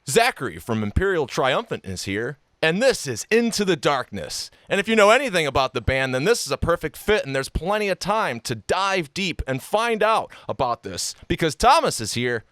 Zachary from Imperial Triumphant is here, and this is Into the Darkness. And if you know anything about the band, then this is a perfect fit, and there's plenty of time to dive deep and find out about this, because Thomas is here,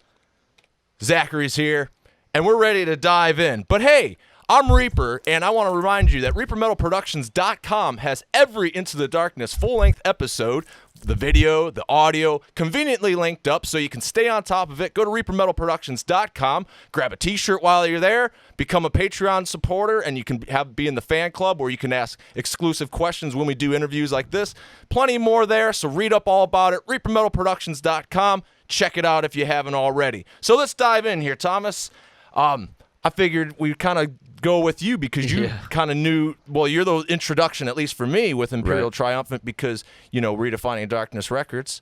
Zachary's here, and we're ready to dive in. But hey, I'm Reaper, and I want to remind you that ReaperMetalProductions.com has every Into the Darkness full-length episode, the video, the audio, conveniently linked up so you can stay on top of it. Go to ReaperMetalProductions.com, grab a t-shirt while you're there, become a Patreon supporter, and you can be in the fan club where you can ask exclusive questions when we do interviews like this. Plenty more there, so read up all about it. ReaperMetalProductions.com. Check it out if you haven't already. So let's dive in here, Thomas. I figured we'd kind of go with you because you kind of knew, well, you're the introduction, at least for me, with Imperial Triumphant because, you know, Redefining Darkness Records,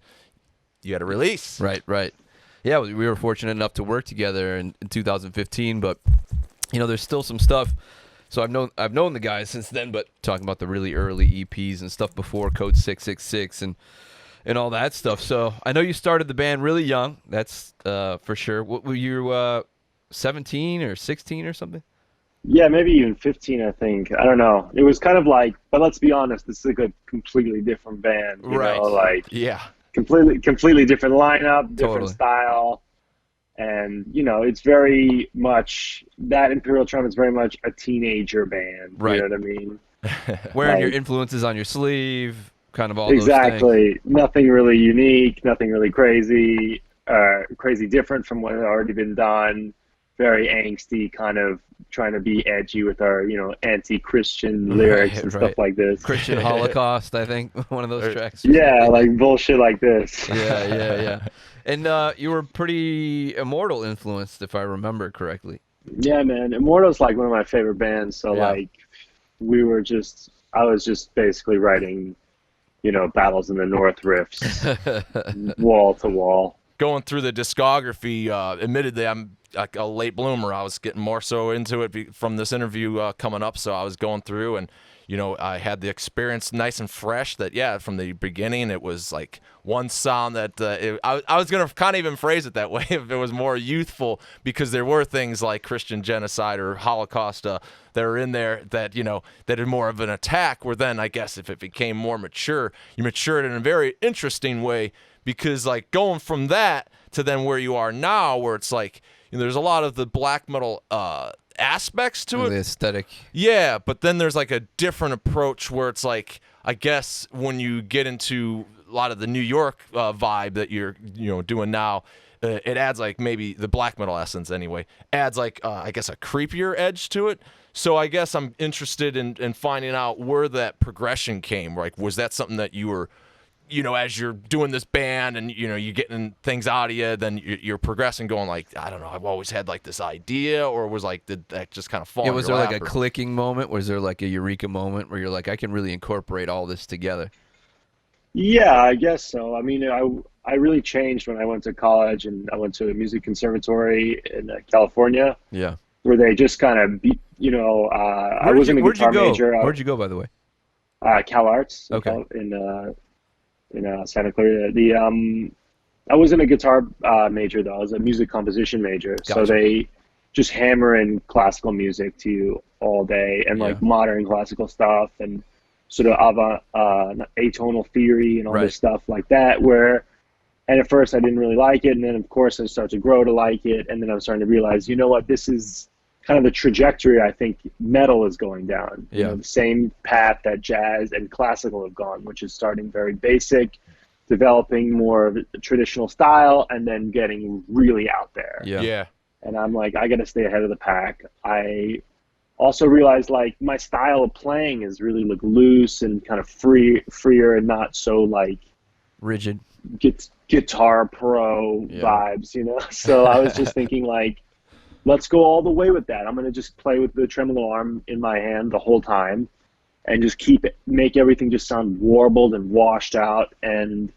you had a release. Right. Yeah, we were fortunate enough to work together in 2015, but, you know, there's still some stuff. So I've known the guys since then, but talking about the really early EPs and stuff before Code 666 and all that stuff. So I know you started the band really young. That's for sure. What were you, 17 or 16 or something? Yeah, maybe even 15, I think. I don't know. It was kind of like, but let's be honest, this is like a completely different band. You know, like, completely different lineup, different style. And, you know, it's very much, that Imperial Triumph is very much a teenager band. Right. You know what I mean? Wearing like, your influences on your sleeve, kind of all exactly. those things. Nothing really unique, nothing really crazy different from what had already been done. Very angsty, kind of trying to be edgy with our, you know, anti-Christian lyrics and stuff like this. Christian Holocaust, I think, one of those tracks. Yeah, like bullshit like this. Yeah. And you were pretty Immortal influenced, if I remember correctly. Yeah, man. Immortal's like one of my favorite bands. So like, I was just basically writing, you know, Battles in the North riffs, wall to wall. Going through the discography, admittedly, I'm like a late bloomer. I was getting more so into it from this interview coming up, so I was going through and, you know, I had the experience nice and fresh that, yeah, from the beginning it was like one sound that I was going to kind of even phrase it that way if it was more youthful, because there were things like Christian genocide or Holocaust that are in there that, you know, that are more of an attack, where then I guess if it became more mature, you matured in a very interesting way, because like going from that to then where you are now, where it's like, you know, there's a lot of the black metal aspects to it. The aesthetic. Yeah, but then there's like a different approach where it's like, I guess when you get into a lot of the New York vibe that you're, you know, doing now, it adds like maybe the black metal essence anyway, adds like, I guess a creepier edge to it. So I guess I'm interested in finding out where that progression came. Like, was that something that you were, you know, as you're doing this band and, you know, you're getting things out of you, then you're progressing going like, I don't know, I've always had like this idea, or was like, did that just kind of fall? Yeah, was there like a clicking moment? Was there like a eureka moment where you're like, I can really incorporate all this together? Yeah, I guess so. I mean, I really changed when I went to college, and I went to a music conservatory in California. Yeah. Where they just kind of, you know, I wasn't a guitar major. Where'd you go, by the way? Cal Arts. Okay. In Santa Clarita. I wasn't a guitar major though. I was a music composition major. Gotcha. So they just hammer in classical music to you all day, and like modern classical stuff, and sort of atonal theory and all this stuff like that. And at first I didn't really like it, and then of course I started to grow to like it, and then I was starting to realize, you know what, this is kind of the trajectory I think metal is going down. You know, the same path that jazz and classical have gone, which is starting very basic, developing more of a traditional style, and then getting really out there. Yeah. And I'm like, I got to stay ahead of the pack. I also realized like my style of playing is really like loose and kind of freer and not so like rigid guitar pro vibes, you know? So I was just thinking like, let's go all the way with that. I'm going to just play with the tremolo arm in my hand the whole time and just make everything just sound warbled and washed out, and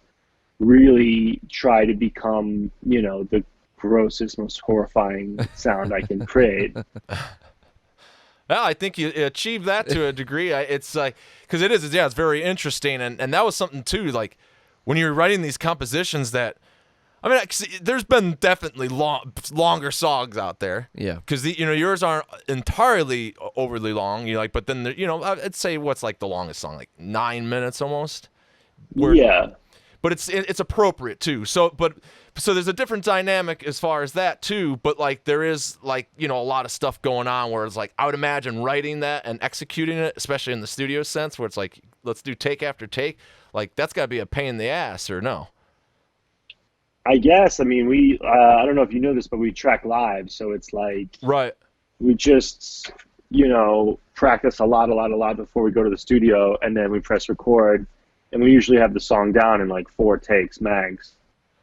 really try to become, you know, the grossest, most horrifying sound I can create. Well, I think you achieved that to a degree. It's like, because it's very interesting. And that was something too, like when you're writing these compositions that, I mean, there's been definitely longer songs out there. Yeah. Because yours aren't entirely overly long. But then I'd say what's like the longest song, like 9 minutes almost. Yeah. But it's appropriate too. So there's a different dynamic as far as that too. But like there is like a lot of stuff going on where it's like I would imagine writing that and executing it, especially in the studio sense, where it's like let's do take after take. Like that's got to be a pain in the ass, or no? I guess. I mean, we. I don't know if you know this, but we track live, so it's like right. We just practice a lot before we go to the studio, and then we press record, and we usually have the song down in like 4 takes max.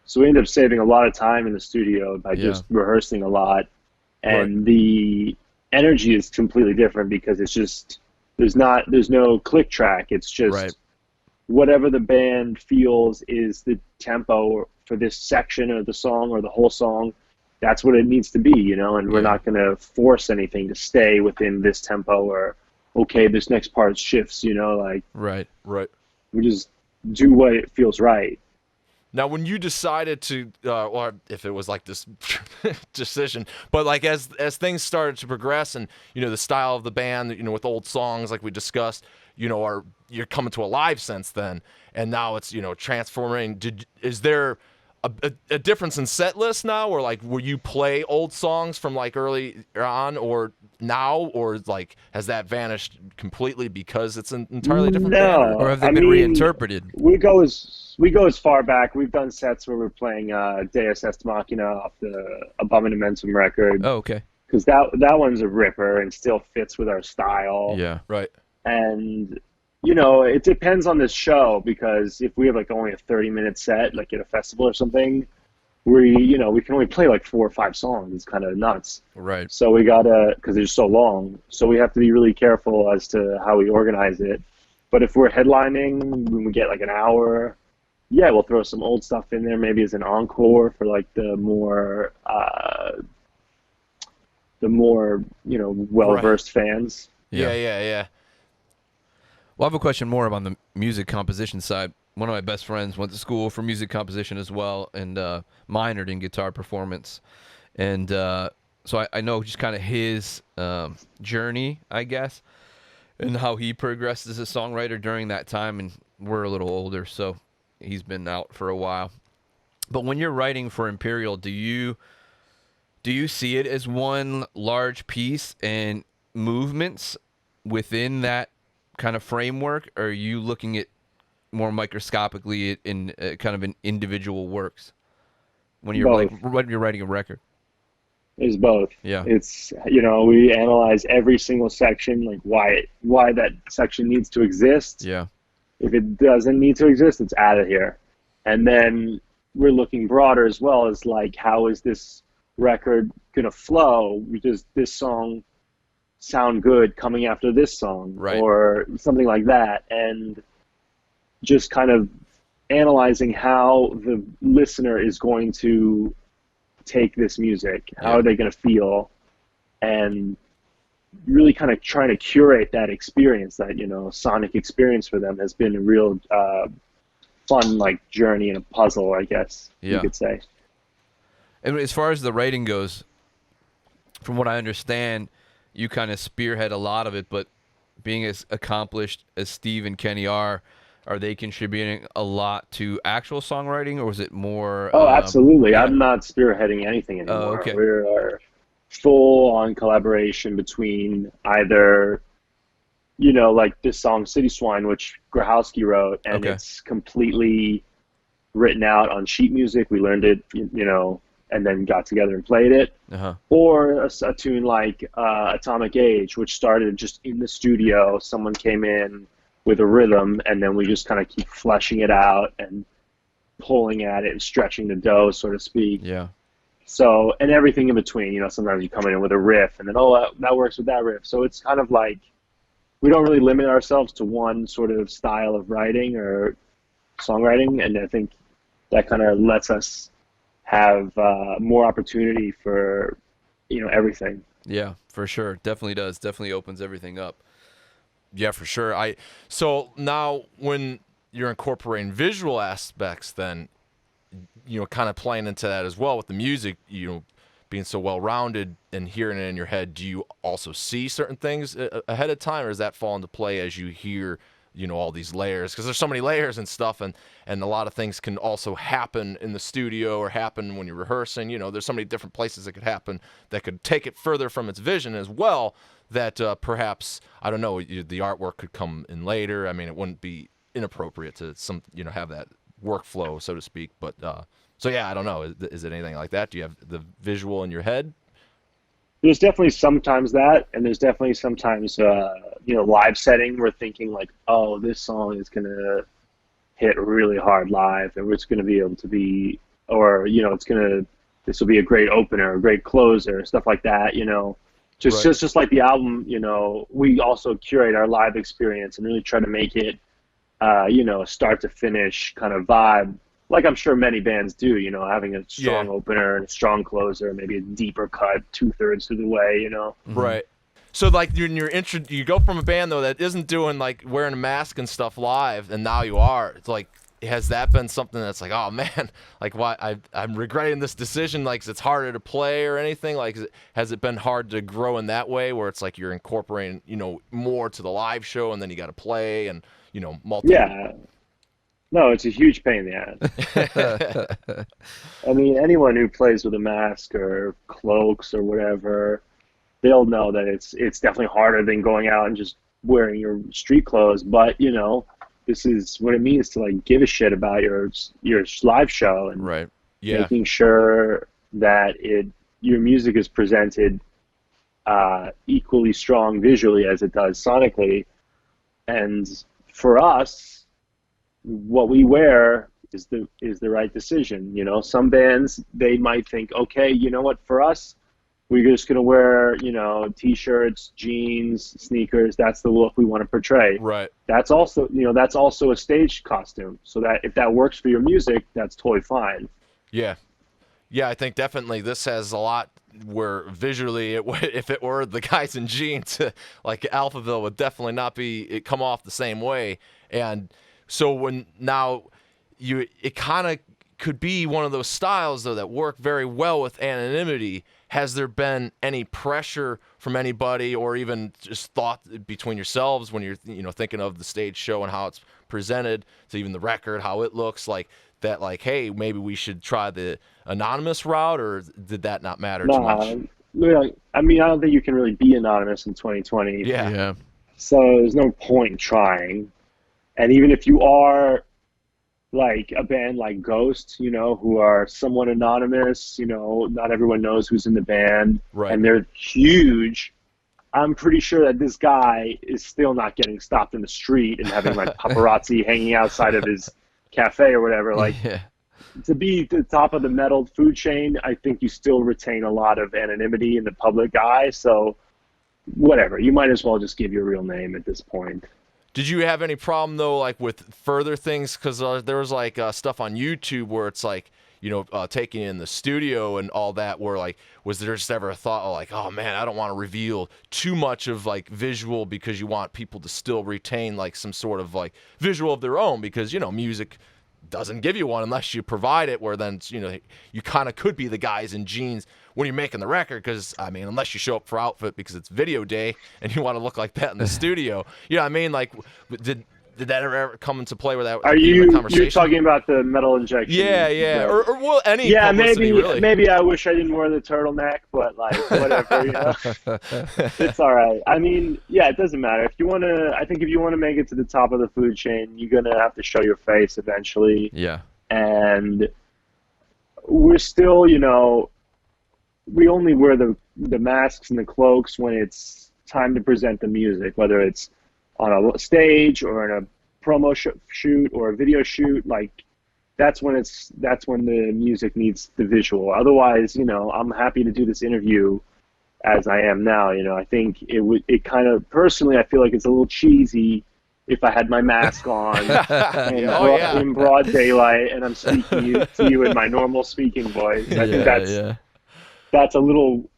So we end up saving a lot of time in the studio by just rehearsing a lot, and the energy is completely different because it's just there's no click track. It's just whatever the band feels is the tempo for this section of the song or the whole song. That's what it needs to be, and we're not going to force anything to stay within this tempo or, okay, this next part shifts, like. Right. We just do what it feels right. Now, when you decided to, or if it was like this decision, but like as things started to progress and, the style of the band, with old songs like we discussed, you're coming to a live sense then, and now it's, transforming. Is there a difference in set list now, or like will you play old songs from like early on or now, or like has that vanished completely because it's an entirely different band? Or have they been reinterpreted? We go as far back. We've done sets where we're playing Deus Ex Machina off the Abominamentum record. Oh, okay. Because that one's a ripper and still fits with our style. Yeah. Right. And it depends on this show, because if we have like only a 30-minute set, like at a festival or something, we can only play like 4 or 5 songs. It's kind of nuts. Right. So we gotta, because they're so long, so we have to be really careful as to how we organize it. But if we're headlining, when we get like an hour, we'll throw some old stuff in there, maybe as an encore for like the more well-versed fans. Yeah. Well, I have a question more about the music composition side. One of my best friends went to school for music composition as well, and minored in guitar performance. And so I know just kind of his journey, I guess, and how he progressed as a songwriter during that time. And we're a little older, so he's been out for a while. But when you're writing for Imperial, do you see it as one large piece and movements within that kind of framework, or are you looking at more microscopically in kind of in individual works when you're when you're writing a record? It's both. Yeah. It's we analyze every single section, like why that section needs to exist. Yeah. If it doesn't need to exist, it's out of here. And then we're looking broader as well, as like, how is this record gonna flow? Does this song sound good coming after this song, or something like that? And just kind of analyzing how the listener is going to take this music, how are they going to feel, and really kind of trying to curate that experience, that sonic experience for them has been a real fun like journey and a puzzle, I guess you could say. And as far as the writing goes, from what I understand, you kind of spearhead a lot of it, but being as accomplished as Steve and Kenny are they contributing a lot to actual songwriting, or is it more? Oh, absolutely. I'm not spearheading anything anymore. Oh, okay. We're full-on collaboration between either, like this song City Swine, which Grahowski wrote, and it's completely written out on sheet music. We learned it, and then got together and played it. Or a tune like Atomic Age, which started just in the studio. Someone came in with a rhythm, and then we just kind of keep fleshing it out and pulling at it and stretching the dough, so to speak. Yeah. So, and everything in between, sometimes you come in with a riff, and then, that works with that riff. So it's kind of like, we don't really limit ourselves to one sort of style of writing or songwriting, and I think that kind of lets us have more opportunity for, everything. Yeah, for sure. Definitely does. Definitely opens everything up. Yeah, for sure. So now when you're incorporating visual aspects, then kind of playing into that as well with the music, being so well-rounded and hearing it in your head, do you also see certain things ahead of time, or does that fall into play as you hear, all these layers? Because there's so many layers and stuff, and a lot of things can also happen in the studio or happen when you're rehearsing. There's so many different places that could happen that could take it further from its vision as well, that perhaps, I don't know, the artwork could come in later. I mean, it wouldn't be inappropriate to have that workflow, so to speak, but so yeah, I don't know. Is it anything like that? Do you have the visual in your head? There's definitely sometimes that, and there's definitely sometimes live setting, we're thinking like, oh, this song is gonna hit really hard live, and it's gonna be able to be, or this will be a great opener, a great closer, stuff like that. Just like the album, we also curate our live experience and really try to make it start to finish kind of vibe, like I'm sure many bands do, having a strong opener and a strong closer, maybe a deeper cut 2/3 through the way, Right. So like you go from a band though that isn't doing like wearing a mask and stuff live, and now you are. It's like, has that been something that's like, oh man, like why I'm regretting this decision? Like, it's harder to play or anything? Like, has it been hard to grow in that way, where it's like you're incorporating, more to the live show, and then you got to play and multi. Yeah. No, it's a huge pain in the ass. I mean, anyone who plays with a mask or cloaks or whatever, they'll know that it's definitely harder than going out and just wearing your street clothes. But this is what it means to like give a shit about your live show, and right. Yeah. Making sure that your music is presented equally strong visually as it does sonically. And for us, what we wear is the right decision. Some bands, they might think, okay, you know what, for us, we're just gonna wear, t-shirts, jeans, sneakers. That's the look we want to portray. Right. That's also a stage costume. So that if that works for your music, that's totally fine. Yeah. Yeah, I think definitely this has a lot where visually, if it were the guys in jeans, like Alphaville would definitely not come off the same way. And so when now it kind of could be one of those styles though that work very well with anonymity. Has there been any pressure from anybody, or even just thought between yourselves when you're thinking of the stage show and how it's presented, to even the record, how it looks like that, like, hey, maybe we should try the anonymous route, or did that not matter too much? I mean, I don't think you can really be anonymous in 2020. Yeah. So there's no point in trying. And even if you are like a band like Ghost, who are somewhat anonymous, not everyone knows who's in the band, right, and they're huge, I'm pretty sure that this guy is still not getting stopped in the street and having like paparazzi hanging outside of his cafe or whatever. Like, to be at the top of the metal food chain, I think you still retain a lot of anonymity in the public eye. So whatever, you might as well just give your real name at this point. Did you have any problem though, like with further things? Because there was like stuff on YouTube where it's like, taking in the studio and all that, where like, was there just ever a thought of like, oh man, I don't want to reveal too much of like visual, because you want people to still retain like some sort of like visual of their own, because music doesn't give you one unless you provide it, where then you kind of could be the guys in jeans when you're making the record, because I mean, unless you show up for outfit because it's video day and you want to look like that in the studio, I mean, like, did that ever come into play with that? Are you're talking about the metal injection? Yeah. Or well, any maybe really. Maybe I wish I didn't wear the turtleneck, but like whatever, it's all right. I mean, yeah, it doesn't matter. I think if you want to make it to the top of the food chain, you're gonna have to show your face eventually. Yeah. And we're still, we only wear the masks and the cloaks when it's time to present the music, whether it's on a stage or in a promo shoot or a video shoot. Like, that's when the music needs the visual. Otherwise, I'm happy to do this interview as I am now. I think it kind of, personally, I feel like it's a little cheesy if I had my mask on in broad daylight and I'm speaking to you in my normal speaking voice. I think that's a little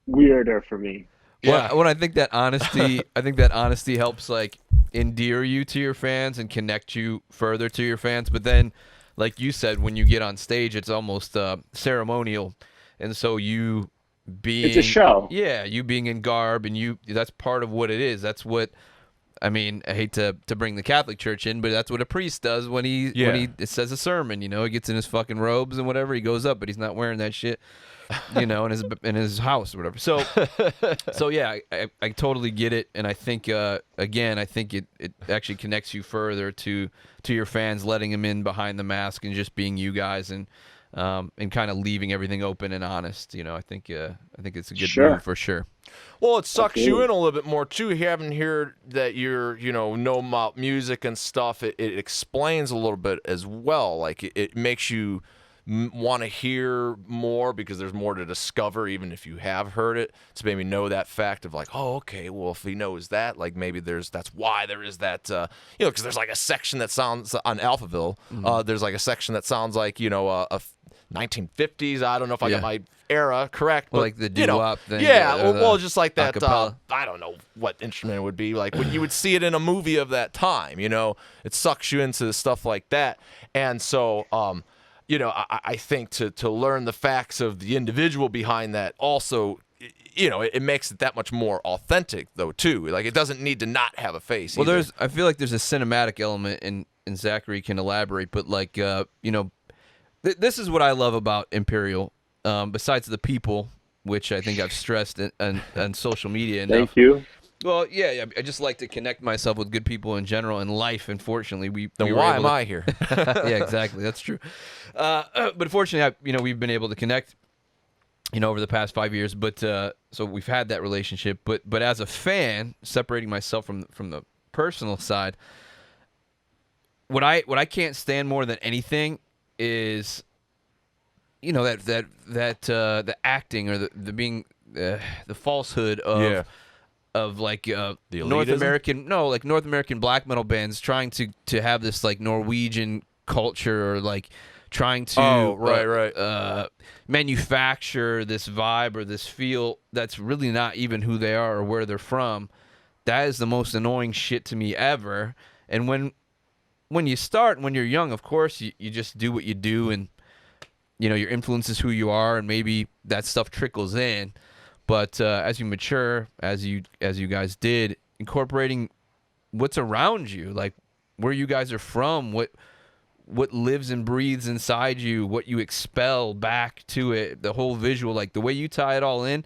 weirder for me. Yeah. When I think that honesty helps like endear you to your fans and connect you further to your fans. But then, like you said, when you get on stage, it's almost ceremonial, and so you being It's a show. Yeah, you being in garb, and that's part of what it is. That's what. I mean, I hate to bring the Catholic Church in, but that's what a priest does when he says a sermon. You know, he gets in his fucking robes and whatever. He goes up, but he's not wearing that shit, you know, in his house or whatever. So yeah, I totally get it, and I think again, I think it actually connects you further to your fans, letting them in behind the mask and just being you guys, and kind of leaving everything open and honest. You know, I think it's a good move for sure. Well, it sucks you in a little bit more too. Having heard that you're, know about music and stuff, it explains a little bit as well. Like it makes you want to hear more because there's more to discover, even if you have heard it. To maybe know that fact of like, oh, okay, well, if he knows that, like maybe that's why there is that, because there's like a section that sounds on Alphaville. There's like a section that sounds like, a 1950s. I don't know if I got my era correct, but like the doo-wop thing. Yeah, well, just like that. Acapella. I don't know what instrument it would be. Like when you would see it in a movie of that time, it sucks you into stuff like that. And so, I think to learn the facts of the individual behind that also, it makes it that much more authentic though too. Like it doesn't need to not have a face. Well, either. I feel like there's a cinematic element, and Zachary can elaborate, but like, this is what I love about Imperial. Besides the people, which I think I've stressed on social media enough. Thank you. Well, yeah, I just like to connect myself with good people in general in life. Unfortunately, then why am I here? Yeah, exactly. That's true. But fortunately, we've been able to connect, over the past 5 years. But so we've had that relationship. But as a fan, separating myself from the personal side, what I can't stand more than anything is, the acting or the being the falsehood of like North American black metal bands trying to have this like Norwegian culture, or like trying to manufacture this vibe or this feel that's really not even who they are or where they're from. That is the most annoying shit to me ever. And when you're young, of course you just do what you do, and your influence is who you are, and maybe that stuff trickles in. But as you mature, as you guys did, incorporating what's around you, like where you guys are from, what lives and breathes inside you, what you expel back to it, the whole visual, like the way you tie it all in,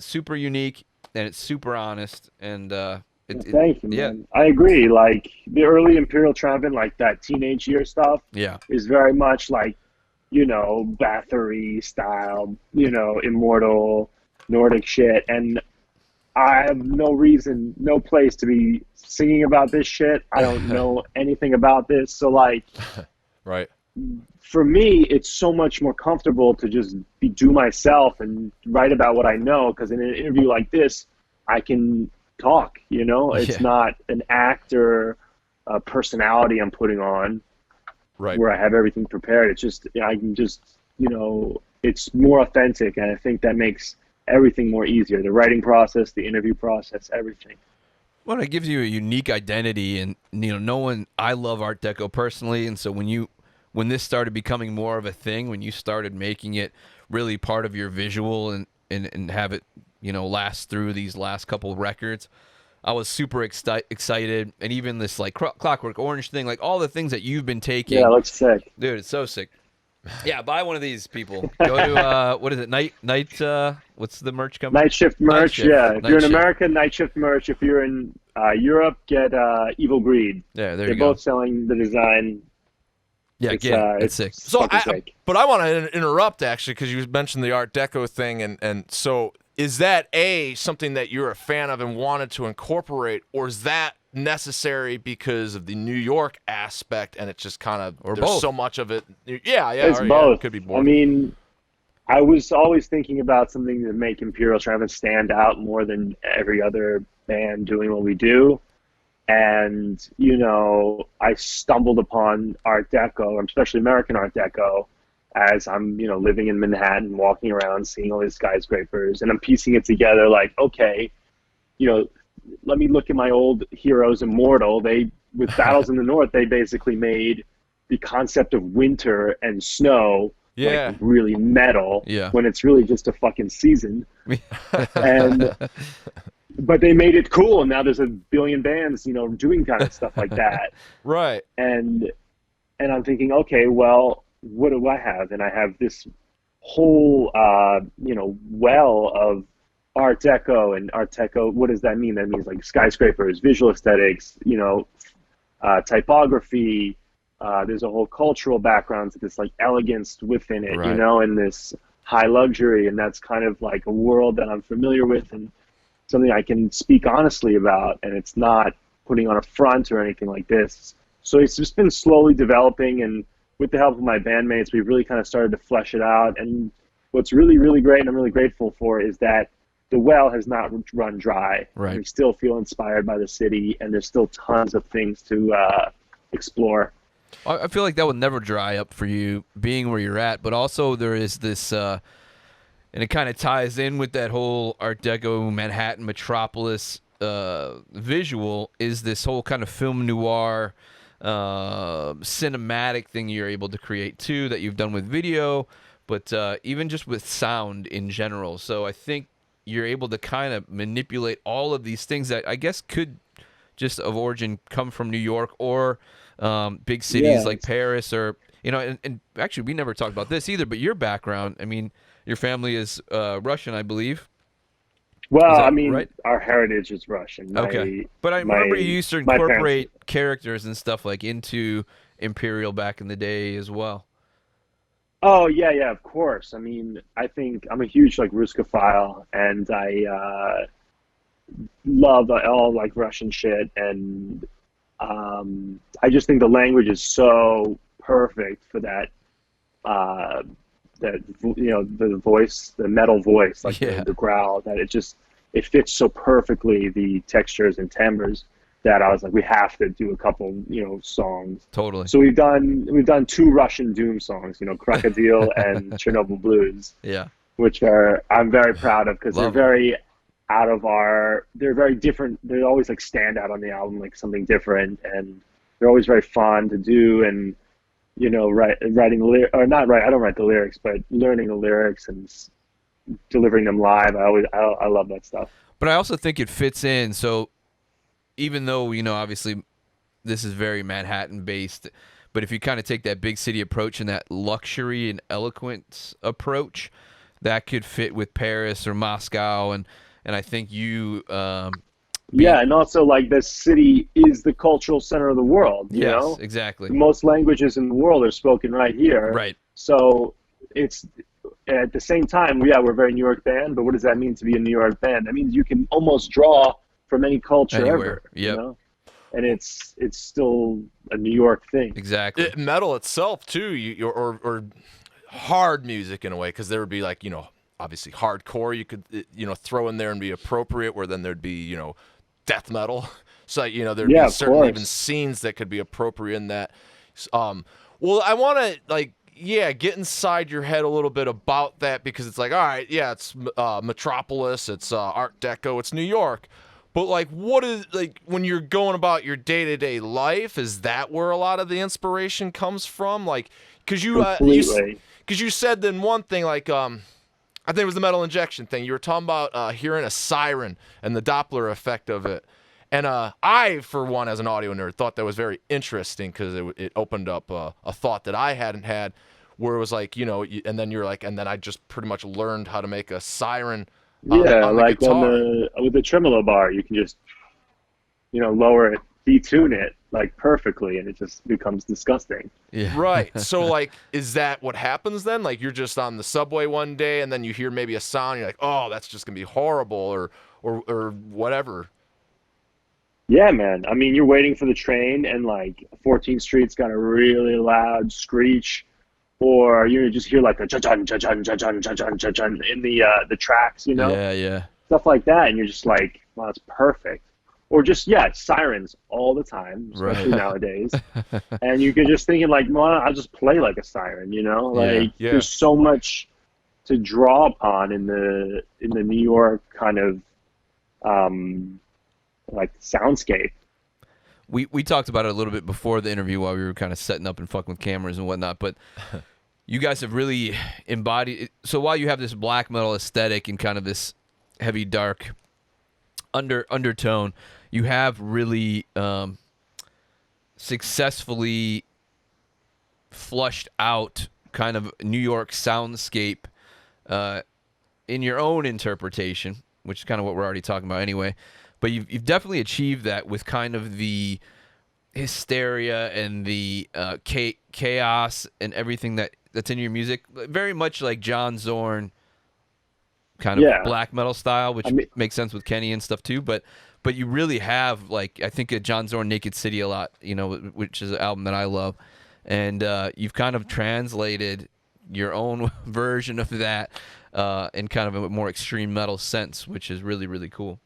super unique, and it's super honest. And thank you, man. I agree. Like the early Imperial Triumphant, like that teenage year stuff, is very much like, Bathory style, immortal Nordic shit. And I have no place to be singing about this shit. I don't know anything about this. So like, right. For me, it's so much more comfortable to just do myself and write about what I know. Because in an interview like this, I can talk, it's not an act or a personality I'm putting on. Right. Where I have everything prepared. It's just, I can just, it's more authentic, and I think that makes everything more easier. The writing process, the interview process, everything. Well, it gives you a unique identity, and I love Art Deco personally, and so when this started becoming more of a thing, when you started making it really part of your visual and have it, last through these last couple records, I was super excited, and even this like Clockwork Orange thing, like all the things that you've been taking. Yeah, it looks sick, dude. It's so sick. Yeah, buy one of these, people. Go to what is it? Night. What's the merch company? Night Shift merch. Yeah, if you're in America, Night Shift merch. If you're in Europe, get Evil Greed. Yeah, they're both selling the design. Yeah, it's sick. So, but I want to interrupt actually, because you mentioned the Art Deco thing, and so. Is that something that you're a fan of and wanted to incorporate, or is that necessary because of the New York aspect, and it's just kind of there's both. So much of it? Yeah, it's both. Yeah, it could be both. I mean, I was always thinking about something to make Imperial Triumphant stand out more than every other band doing what we do, and I stumbled upon Art Deco, especially American Art Deco, as I'm, living in Manhattan, walking around, seeing all these skyscrapers, and I'm piecing it together like, okay, let me look at my old heroes, Immortal. With Battles in the North, they basically made the concept of winter and snow like really metal when it's really just a fucking season. And but they made it cool, and now there's a billion bands, you know, doing kind of stuff like that. Right. And I'm thinking, okay, well, what do I have? And I have this whole you know, well of Art Deco. And Art Deco, what does that mean? That means like skyscrapers, visual aesthetics, you know, typography. There's a whole cultural background to this like elegance within it, you know, and this high luxury. And that's kind of like a world that I'm familiar with and something I can speak honestly about. And it's not putting on a front or anything like this. So it's just been slowly developing, and with the help of my bandmates, we've really kind of started to flesh it out. And what's really, really great, and I'm really grateful for, is that the well has not run dry. Right. We still feel inspired by the city, and there's still tons of things to explore. I feel like that would never dry up for you, being where you're at. But also there is this, and it kind of ties in with that whole Art Deco Manhattan metropolis visual, is this whole kind of film noir cinematic thing you're able to create too, that you've done with video, but even just with sound in general. So I think you're able to kind of manipulate all of these things that I guess could just of origin come from New York or big cities like Paris, or, you know, and actually we never talked about this either, but your background, I mean, your family is Russian, I believe. Well, I mean, our heritage is Russian. Okay. But I remember you used to incorporate characters and stuff like into Imperial back in the day as well. Oh, yeah, of course. I mean, I think I'm a huge like Ruskophile, and I love all like Russian shit, and I just think the language is so perfect for that. That, you know, the voice, the metal voice, like the growl, that it fits so perfectly, the textures and timbres, that I was like, we have to do a couple, you know, songs. Totally. So we've done 2 Russian Doom songs, you know, Crocodile and Chernobyl Blues. Yeah. Which I'm very proud of, because they're very they're very different. They always like stand out on the album, like something different, and they're always very fun to do. And, you know, I don't write the lyrics, but learning the lyrics and delivering them live, I love that stuff. But I also think it fits in. So even though, you know, obviously this is very Manhattan based, but if you kind of take that big city approach and that luxury and eloquence approach, that could fit with Paris or Moscow, and I think you and also like this city is the cultural center of the world, you know? Yes, exactly. Most languages in the world are spoken right here. Right. So it's at the same time, we're a very New York band, but what does that mean to be a New York band? That means you can almost draw from any culture ever. You know? And it's still a New York thing. Exactly. Metal itself too, or hard music in a way, because there would be like, you know, obviously hardcore you could, you know, throw in there and be appropriate, where then there'd be, you know, death metal. So, you know, there'd be certain even scenes that could be appropriate in that. Well, I want to like, get inside your head a little bit about that, because it's like, all right, it's Metropolis, it's Art Deco, it's New York. But like, what is, like, when you're going about your day-to-day life, is that where a lot of the inspiration comes from? Like, because you said then one thing, like, I think it was the metal injection thing. You were talking about hearing a siren and the Doppler effect of it. And I, for one, as an audio nerd, thought that was very interesting, because it opened up a thought that I hadn't had, where it was like, you know, and then you're like, and then I just pretty much learned how to make a siren on like the guitar. With the tremolo bar, you can just, you know, lower it, detune it like perfectly, and it just becomes disgusting. Yeah. Right. So like, is that what happens then? Like, you're just on the subway one day, and then you hear maybe a sound, and you're like, oh, that's just gonna be horrible, or whatever. Yeah, man. I mean, you're waiting for the train, and like 14th Street's got a really loud screech, or you just hear like a cha-chun, cha-chun, cha-chun, cha-chun, cha-chun in the tracks, you know? Yeah. Stuff like that, and you're just like, wow, that's perfect. Or just, sirens all the time, especially nowadays. And you can just thinking like, well, I'll just play like a siren, you know? Like, there's so much to draw upon in the New York kind of like soundscape. we talked about it a little bit before the interview while we were kind of setting up and fucking with cameras and whatnot, but you guys have really embodied it. So while you have this black metal aesthetic and kind of this heavy dark undertone, you have really successfully flushed out kind of New York soundscape in your own interpretation, which is kind of what we're already talking about anyway. But you've definitely achieved that with kind of the hysteria and the chaos and everything that's in your music, very much like John Zorn kind of black metal style, which makes sense with Kenny and stuff too. But you really have, like, I think of John Zorn Naked City a lot, you know, which is an album that I love. And you've kind of translated your own version of that in kind of a more extreme metal sense, which is really, really cool.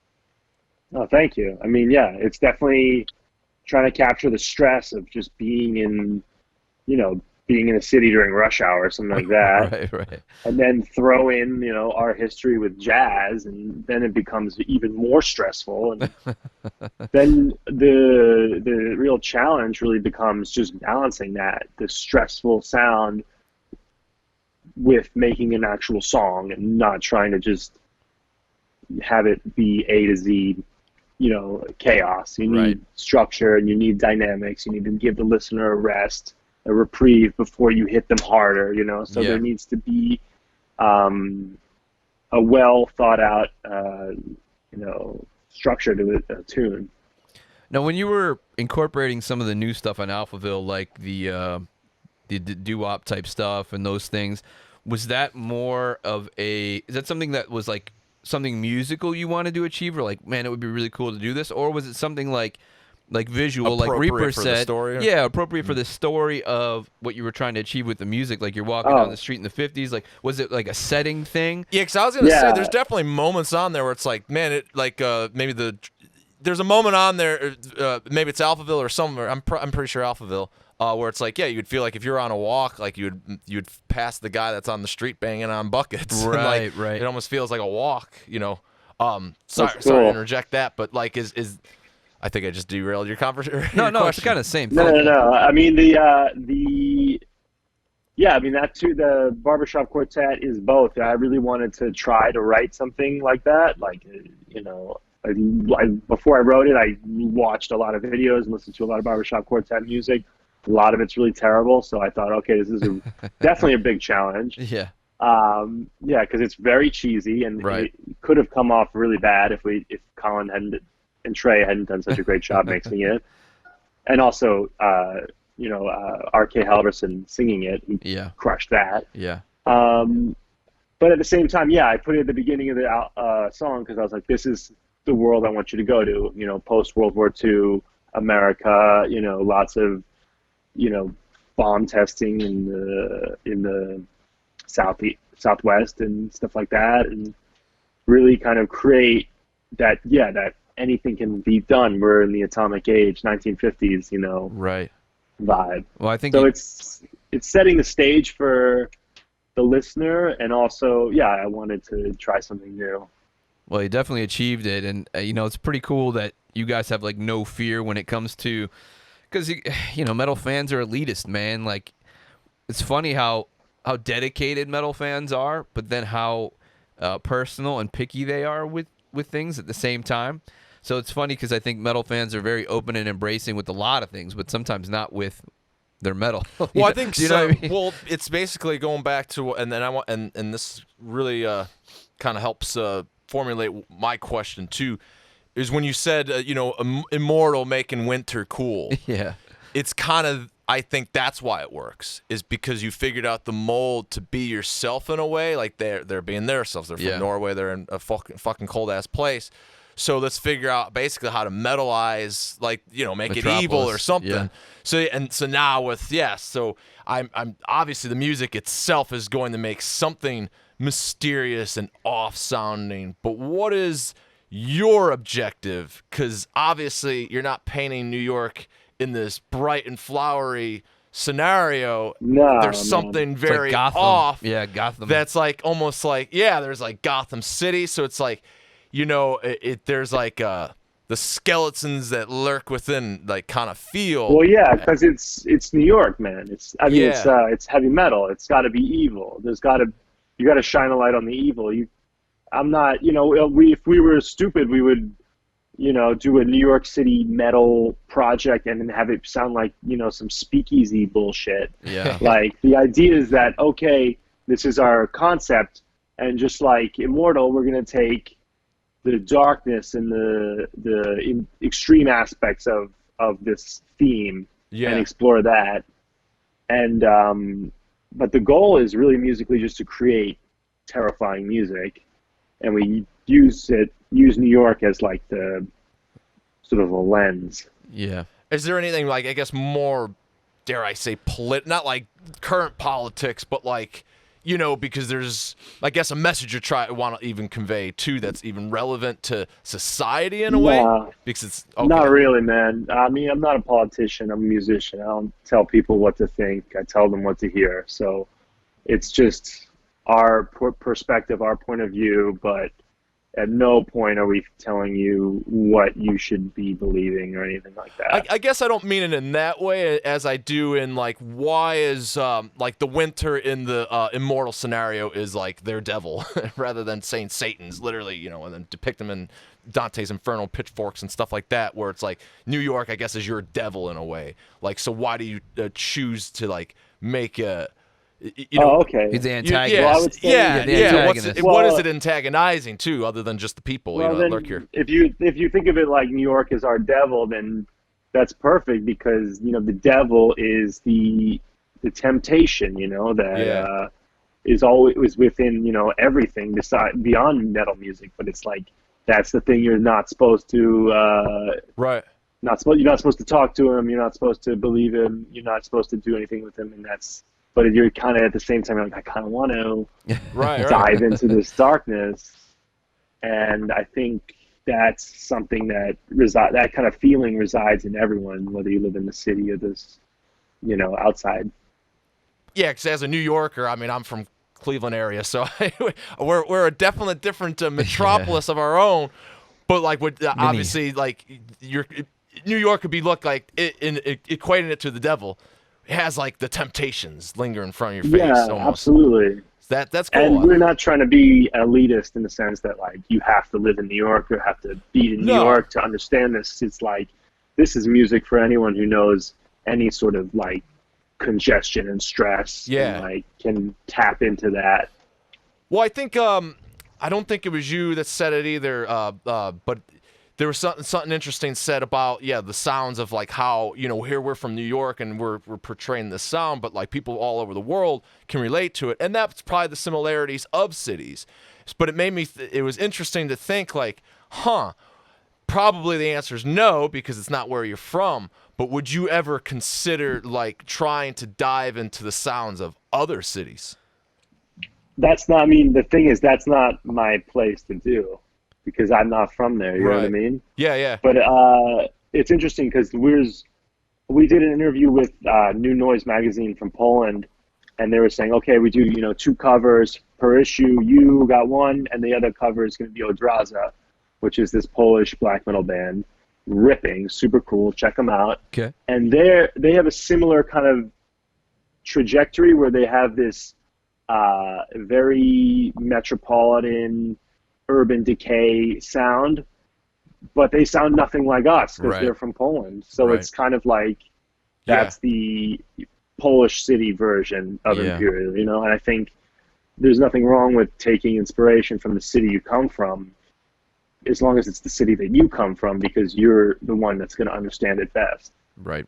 Oh, thank you. I mean, yeah, it's definitely trying to capture the stress of just being in, you know, being in a city during rush hour or something like that. Right. And then throw in, you know, our history with jazz, and then it becomes even more stressful. And then the real challenge really becomes just balancing that, the stressful sound, with making an actual song and not trying to just have it be A to Z, you know, chaos. You need structure, and you need dynamics. You need to give the listener a rest, a reprieve before you hit them harder, you know. So there needs to be a well thought out, you know, structure to a tune. Now, when you were incorporating some of the new stuff on Alphaville, like the doo-wop type stuff and those things, was that more of is that something that was like something musical you wanted to achieve, or like, man, it would be really cool to do this, or was it something like visual, like Reaper said, appropriate for the story of what you were trying to achieve with the music? Like, you're walking down the street in the 50s, like, was it like a setting thing? Yeah, because I was gonna say there's definitely moments on there where it's like, man, it like maybe there's a moment on there, maybe it's Alphaville or somewhere. I'm pretty sure Alphaville. Where it's like, you'd feel like if you're on a walk, like you'd pass the guy that's on the street banging on buckets. Right. It almost feels like a walk, you know. Sorry to interject that, but like, is I think I just derailed your conversation. No, it's kind of the same thing. No. I mean I mean, that too. The Barbershop Quartet is both. I really wanted to try to write something like that, like, you know. Before I wrote it, I watched a lot of videos and listened to a lot of Barbershop Quartet music. A lot of it's really terrible, so I thought, okay, this is definitely a big challenge. Yeah. Because it's very cheesy, and it could have come off really bad if Colin and Trey hadn't done such a great job mixing it, and also R.K. Halverson singing it. He crushed that. Yeah. But at the same time, I put it at the beginning of the song because I was like, this is the world I want you to go to. You know, post World War II America. You know, lots of, you know, bomb testing in the Southwest and stuff like that, and really kind of create that anything can be done. We're in the atomic age, 1950s, you know, vibe. Well, I think so. It's setting the stage for the listener, and also, I wanted to try something new. Well, you definitely achieved it, and you know, it's pretty cool that you guys have like no fear when it comes to. Because, you know, metal fans are elitist, man. Like, it's funny how dedicated metal fans are, but then how personal and picky they are with things at the same time. So it's funny because I think metal fans are very open and embracing with a lot of things, but sometimes not with their metal. Well, I think so. What I mean? Well, it's basically going back to, and then I want, and this really kind of helps formulate my question too. Is when you said, you know, Immortal making winter cool. Yeah. It's kind of, I think that's why it works, is because you figured out the mold to be yourself in a way. Like, they're being themselves. They're from Norway. They're in a fucking cold-ass place. So let's figure out basically how to metalize, like, you know, make Metropolis. it evil or something. Yeah. So now with, so I'm obviously the music itself is going to make something mysterious and off-sounding. But what is your objective? Because obviously you're not painting New York in this bright and flowery scenario. There's something very like off. Yeah, Gotham. That's like almost like, there's like Gotham City. So it's like, you know, there's like the skeletons that lurk within, like, kind of feel. Well, yeah, because it's New York, man. Yeah. It's heavy metal. It's got to be evil. You got to shine a light on the evil. I'm not, if we were stupid, we would, do a New York City metal project and then have it sound like, some speakeasy bullshit. Yeah. Like, the idea is that, okay, this is our concept, and just like Immortal, we're going to take the darkness and the extreme aspects of this theme and explore that. And but the goal is really musically just to create terrifying music, and we use New York as like the sort of a lens. Yeah. Is there anything, like, I guess, more, dare I say, not like current politics, but like, because there's, I guess, a message you want to even convey too that's even relevant to society in a way? Because it's okay. Not really, man. I mean, I'm not a politician. I'm a musician. I don't tell people what to think. I tell them what to hear. So it's just our perspective, our point of view, but at no point are we telling you what you should be believing or anything like that. I guess I don't mean it in that way as I do in, like, why is, like, the winter in the Immortal scenario is, like, their devil, rather than saying Satan's, literally, and then depict them in Dante's Inferno, pitchforks, and stuff like that, where it's, like, New York, I guess, is your devil in a way. Like, so why do you choose to, like, make a... okay. He's the antagonist. Well, I would say, what is it antagonizing to, other than just the people that lurk here? If you think of it like New York is our devil, then that's perfect, because the devil is the temptation, that is always within everything beyond metal music. But it's like that's the thing you're not supposed to right. You're not supposed to talk to him. You're not supposed to believe him. You're not supposed to do anything with him, and that's. But you're kind of at the same time, like, I kind of want to dive into this darkness. And I think that's something that that kind of feeling resides in everyone, whether you live in the city or this, outside. Yeah, because as a New Yorker, I mean, I'm from Cleveland area, so we're a definitely different metropolis of our own. But like, obviously, like New York could be equating it to the devil. It has like the temptations linger in front of your face. Yeah, almost. Absolutely. That's cool. And we're not trying to be elitist in the sense that like you have to live in New York or have to be in New York to understand this. It's like this is music for anyone who knows any sort of like congestion and stress. Yeah. And, like can tap into that. Well, I think I don't think it was you that said it either, but there was something interesting said about the sounds of like how here we're from New York and we're portraying this sound, but like people all over the world can relate to it, and that's probably the similarities of cities. But it made me it was interesting to think like, probably the answer is no, because it's not where you're from. But would you ever consider like trying to dive into the sounds of other cities? That's not. I mean, the thing is, that's not my place to do. Because I'm not from there, you know what I mean? Yeah. But it's interesting because we did an interview with New Noise magazine from Poland, and they were saying, okay, we do 2 covers per issue. You got one, and the other cover is going to be Odraza, which is this Polish black metal band, ripping, super cool. Check them out. Okay. And they have a similar kind of trajectory where they have this very metropolitan, urban decay sound, but they sound nothing like us because they're from Poland. So it's kind of like that's the Polish city version of Imperial, and I think there's nothing wrong with taking inspiration from the city you come from, as long as it's the city that you come from, because you're the one that's going to understand it best. Right.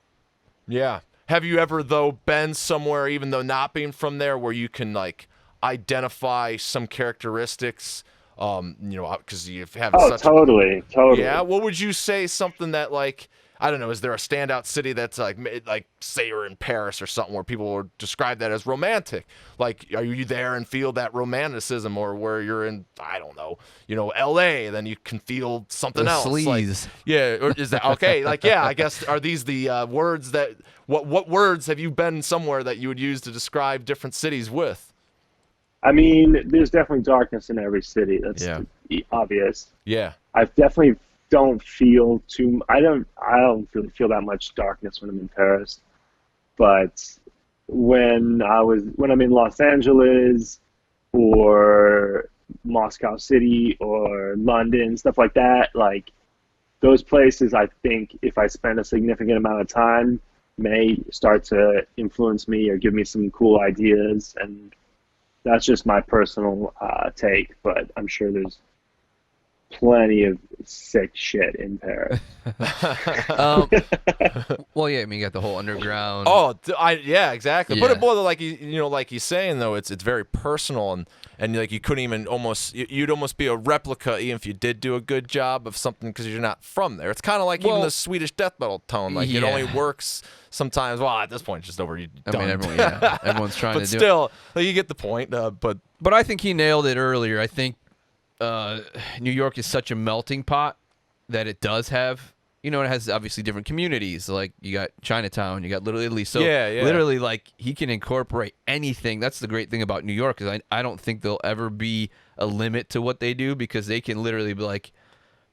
Yeah. Have you ever, though, been somewhere, even though not being from there, where you can like identify some characteristics because you have such totally. Yeah, what would you say something that like, I don't know, is there a standout city that's like say you're in Paris or something where people would describe that as romantic? Like, are you there and feel that romanticism, or where you're in, I don't know, LA, then you can feel something else? Sleaze. Like, or is that okay? Like, I guess, are these the words that what words have you been somewhere that you would use to describe different cities with? I mean, there's definitely darkness in every city. That's obvious. Yeah. I've definitely don't feel too. I don't really feel that much darkness when I'm in Paris, but when I'm in Los Angeles or Moscow City or London, stuff like that, like those places, I think if I spend a significant amount of time, may start to influence me or give me some cool ideas, and that's just my personal take. But I'm sure there's plenty of sick shit in Paris. Well, yeah, I mean, you got the whole underground. Yeah, exactly. Yeah. But it more like like he's saying though, it's very personal, and like you couldn't even you'd almost be a replica even if you did do a good job of something because you're not from there. It's kind of like even the Swedish death metal tone, like it only works sometimes. Well, at this point, it's just over. I mean, everyone's trying to do. But still, like, you get the point. But I think he nailed it earlier. I think New York is such a melting pot that it does have, it has obviously different communities. Like you got Chinatown, you got Little Italy. So literally, like, he can incorporate anything. That's the great thing about New York, is I don't think there'll ever be a limit to what they do, because they can literally be like,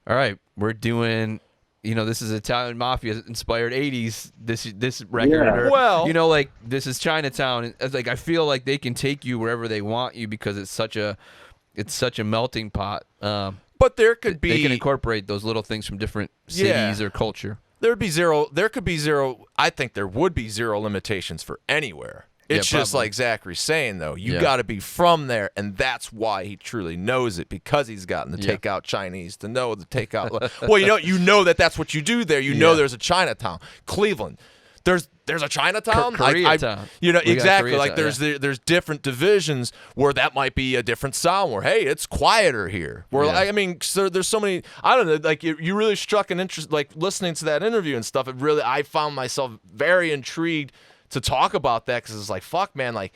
all right, we're doing, this is Italian Mafia inspired 80s, this record, or, like, this is Chinatown. And it's like, I feel like they can take you wherever they want you, because it's such a melting pot. But there could be, they can incorporate those little things from different cities or culture. There could be zero. I think there would be zero limitations for anywhere. It's just like Zachary's saying, though. You got to be from there, and that's why he truly knows it, because he's gotten the takeout Chinese to know the takeout. Well, you know that's what you do there. You know there's a Chinatown. Cleveland, there's a Chinatown. Koreatown. Exactly. Like there's different divisions where that might be a different sound. Where it's quieter here. Where I mean, so there's so many. I don't know. Like you really struck an interest. Like listening to that interview and stuff. I found myself very intrigued to talk about that, because it's like, fuck, man, like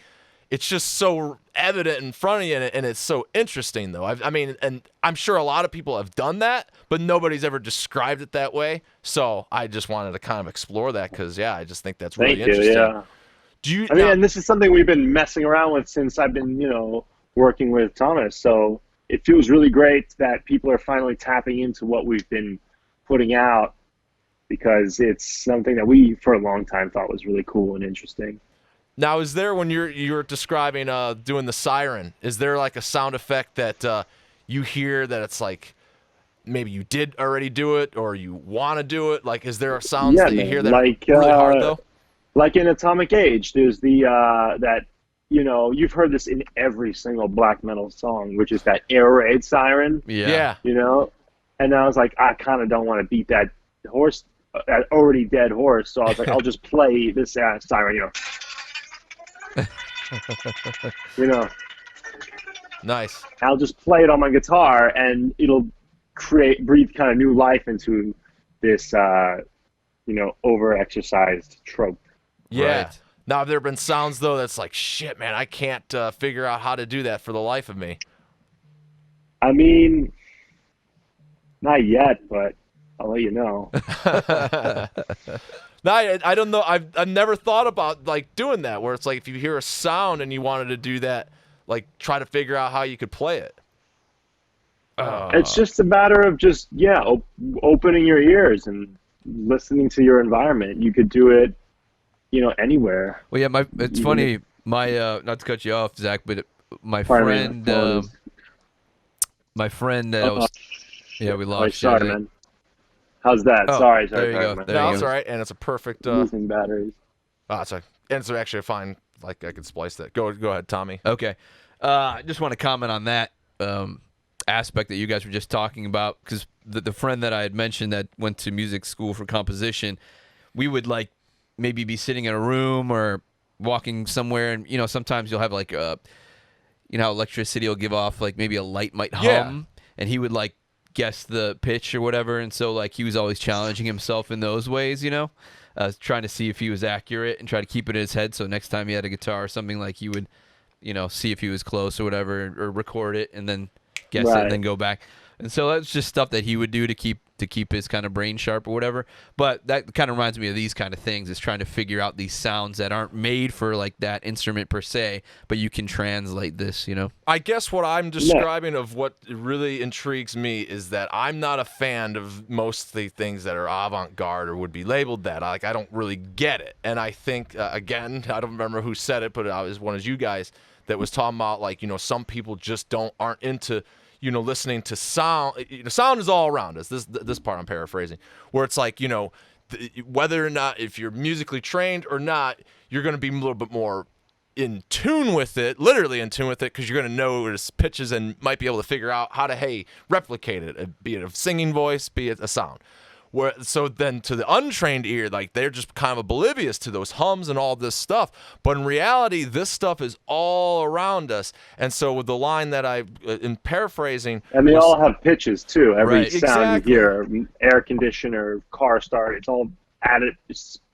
it's just so evident in front of you, and it's so interesting, though. I mean, and I'm sure a lot of people have done that, but nobody's ever described it that way. So I just wanted to kind of explore that, because I just think that's really interesting. Yeah. And this is something we've been messing around with since I've been, working with Thomas. So it feels really great that people are finally tapping into what we've been putting out, because it's something that we, for a long time, thought was really cool and interesting. Now, is there, when you're describing doing the siren, is there like a sound effect that you hear that it's like maybe you did already do it or you want to do it? Like, is there a sounds that you hear that like, are really hard, though? Like in Atomic Age, there's the that, you've heard this in every single black metal song, which is that air raid siren. Yeah. And I was like, I kind of don't want to beat that horse, that already dead horse. So I was like, I'll just play this siren, Nice. I'll just play it on my guitar, and it'll breathe kind of new life into this, over-exercised trope. Yeah. Right. Now, have there been sounds, though, that's like, shit, man, I can't figure out how to do that for the life of me? I mean, not yet, but I'll let you know. No, I don't know. I've never thought about like doing that, where it's like if you hear a sound and you wanted to do that, like try to figure out how you could play it. It's just a matter of just opening your ears and listening to your environment. You could do it, anywhere. Well, yeah, it's funny. My not to cut you off, Zach, but my friend that I was. Yeah, we lost. Sorry, man. How's that? Sorry. There you go. Man. No, it's all right, and it's a perfect. Losing batteries. Sorry. And it's actually a fine. Like I could splice that. Go ahead, Tommy. Okay. I just want to comment on that aspect that you guys were just talking about, because the friend that I had mentioned that went to music school for composition, we would like maybe be sitting in a room or walking somewhere, and sometimes you'll have like electricity will give off, like maybe a light might hum, and he would like guess the pitch or whatever, and so like he was always challenging himself in those ways, trying to see if he was accurate and try to keep it in his head, so next time he had a guitar or something, like he would see if he was close or whatever, or record it and then guess it and then go back. And so that's just stuff that he would do to keep to keep his kind of brain sharp or whatever. But that kind of reminds me of these kind of things, is trying to figure out these sounds that aren't made for like that instrument per se, but you can translate this, you know? I guess what I'm describing of what really intrigues me is that I'm not a fan of most of the things that are avant-garde or would be labeled that. I don't really get it. And I think, again, I don't remember who said it, but it was one of you guys that was talking about, like, you know, some people just aren't into, you know, listening to sound. You know, sound is all around us. This part I'm paraphrasing, where it's like, you know, whether or not, if you're musically trained or not, you're going to be a little bit more in tune with it, literally in tune with it, because you're going to know its pitches and might be able to figure out how to, replicate it, be it a singing voice, be it a sound. So then to the untrained ear, like, they're just kind of oblivious to those hums and all this stuff. But in reality, this stuff is all around us. And so with the line that in paraphrasing... And they all have pitches, too. Every Right. sound you hear, air conditioner, car start, it's all added,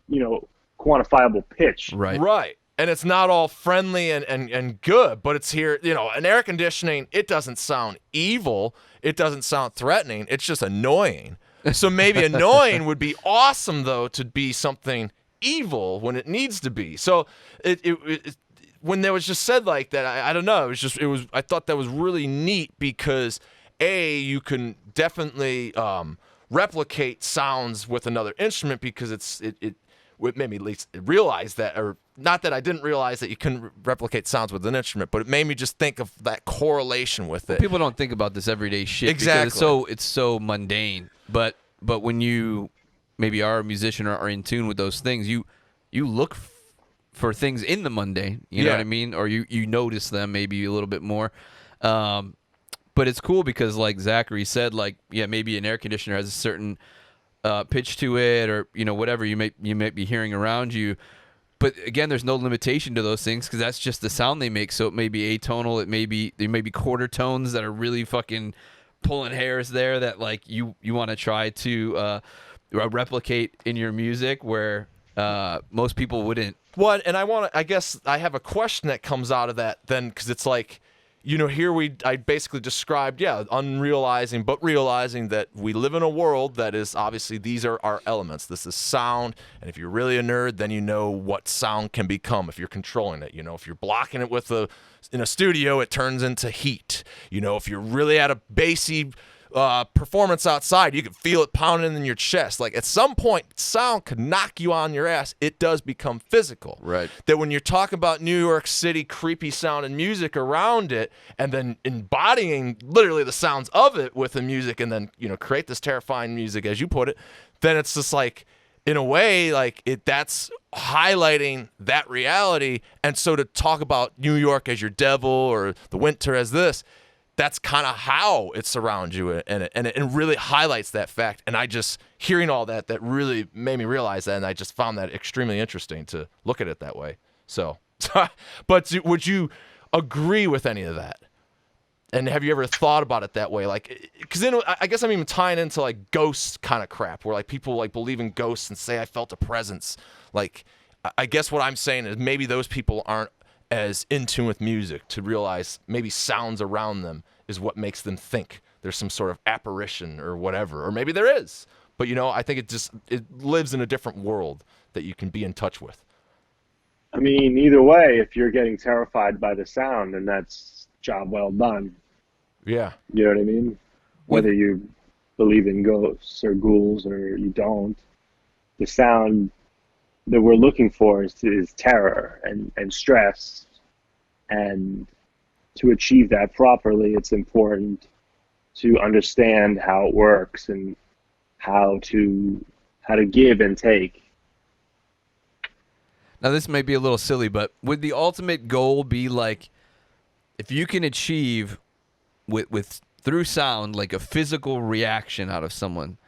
you know, quantifiable pitch. Right. Right. And it's not all friendly and good, but it's here, you know, an air conditioning, it doesn't sound evil. It doesn't sound threatening. It's just annoying. So maybe annoying would be awesome, though, to be something evil when it needs to be. So it when there was just said like that, I don't know. I thought that was really neat because you can definitely replicate sounds with another instrument, because it made me at least realize that, or not that I didn't realize that you couldn't replicate sounds with an instrument, but it made me just think of that correlation with it. People don't think about this everyday shit Exactly. because it's so mundane. But when you maybe are a musician or are in tune with those things, you look for things in the mundane. You know what I mean? Or you notice them maybe a little bit more. But it's cool because, like Zachary said, like, yeah, maybe an air conditioner has a certain pitch to it, or, you know, whatever you might be hearing around you. But again, there's no limitation to those things because that's just the sound they make. So it may be atonal, there may be quarter tones that are really fucking pulling hairs there that, like, you want to try to replicate in your music, where most people wouldn't. What? And I guess I have a question that comes out of that then, because it's like, you know, I basically described, unrealizing, but realizing that we live in a world that is, obviously, these are our elements. This is sound, and if you're really a nerd, then you know what sound can become if you're controlling it. You know, if you're blocking it in a studio, it turns into heat. You know, if you're really at a bassy performance outside, you can feel it pounding in your chest. Like, at some point, sound could knock you on your ass. It does become physical. Right. That when you're talking about New York City creepy sound and music around it, and then embodying literally the sounds of it with the music, and then, you know, create this terrifying music, as you put it, then it's just like, in a way, like, that's highlighting that reality. And so to talk about New York as your devil or the winter as this, that's kind of how it surrounds you, and it really highlights that fact. And I just, hearing all that really made me realize that, and I just found that extremely interesting to look at it that way. So, but would you agree with any of that? And have you ever thought about it that way? Like, because then I guess I'm even tying into, like, ghosts kind of crap, where, like, people, like, believe in ghosts and say, I felt a presence. Like, I guess what I'm saying is maybe those people aren't as in tune with music to realize maybe sounds around them is what makes them think there's some sort of apparition or whatever, or maybe there is. But, you know, I think it lives in a different world that you can be in touch with. I mean, either way, if you're getting terrified by the sound, then that's job well done. Yeah. You know what I mean? Whether you believe in ghosts or ghouls or you don't, the sound that we're looking for is terror and stress. And to achieve that properly, it's important to understand how it works and how to give and take. Now, this may be a little silly, but would the ultimate goal be, like, if you can achieve with through sound, like, a physical reaction out of someone,